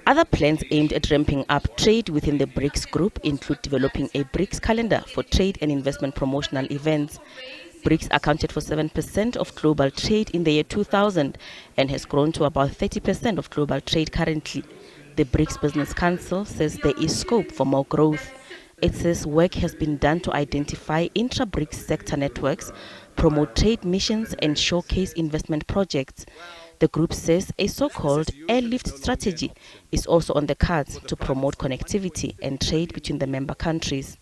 Other plans aimed at ramping up trade within the BRICS group include developing a BRICS calendar for trade and investment promotional events. BRICS accounted for 7% of global trade in the year 2000 and has grown to about 30% of global trade currently. The BRICS Business Council says there is scope for more growth. It says work has been done to identify intra-BRICS sector networks, promote trade missions and showcase investment projects. The group says a so-called airlift strategy is also on the cards to promote connectivity and trade between the member countries.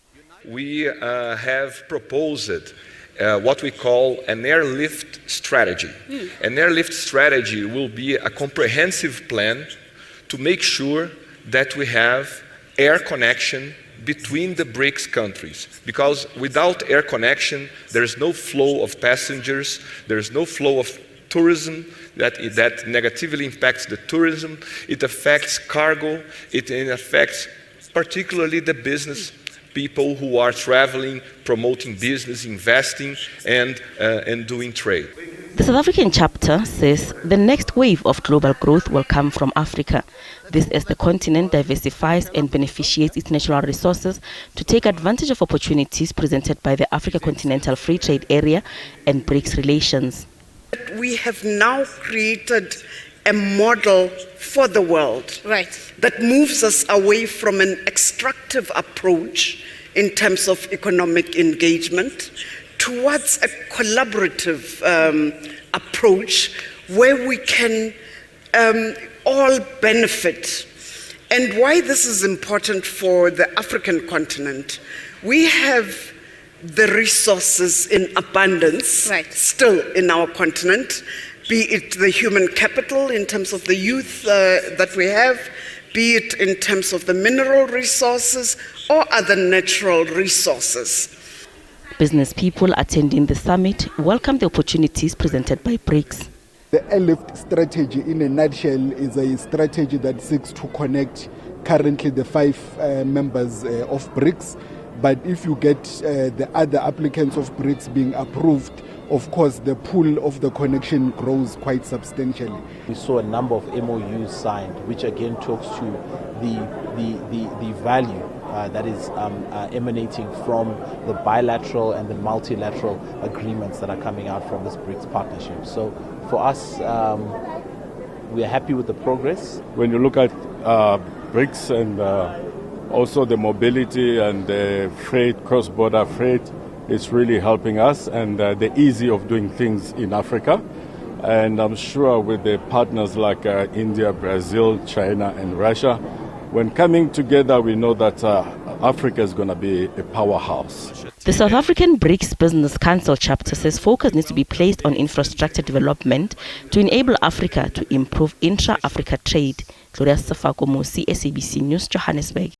We have proposed what we call an airlift strategy. An airlift strategy will be a comprehensive plan to make sure that we have air connection between the BRICS countries, because without air connection there is no flow of passengers, there is no flow of tourism, that negatively impacts the tourism, it affects cargo, it affects particularly the business people who are traveling, promoting business, investing and doing trade. The South African chapter says the next wave of global growth will come from Africa. This as the continent diversifies and beneficiates its natural resources to take advantage of opportunities presented by the Africa Continental Free Trade Area and BRICS relations. We have now created a model for the world that moves us away from an extractive approach in terms of economic engagement towards a collaborative approach where we can all benefit. And why this is important for the African continent, we have the resources in abundance still in our continent, be it the human capital in terms of the youth that we have, be it in terms of the mineral resources or other natural resources. Business people attending the summit welcome the opportunities presented by BRICS. The airlift strategy in a nutshell is a strategy that seeks to connect currently the 5 members of BRICS. But if you get the other applicants of BRICS being approved, of course the pool of the connection grows quite substantially. We saw a number of MOUs signed, which again talks to the value that is emanating from the bilateral and the multilateral agreements that are coming out from this BRICS partnership. So for us, we are happy with the progress. When you look at BRICS and also the mobility and the freight, cross-border freight, it's really helping us and the ease of doing things in Africa. And I'm sure with the partners like India, Brazil, China and Russia, when coming together we know that Africa is going to be a powerhouse. The South African BRICS Business Council chapter says focus needs to be placed on infrastructure development to enable Africa to improve intra-Africa trade. Gloria Safakomo, SABC News, Johannesburg.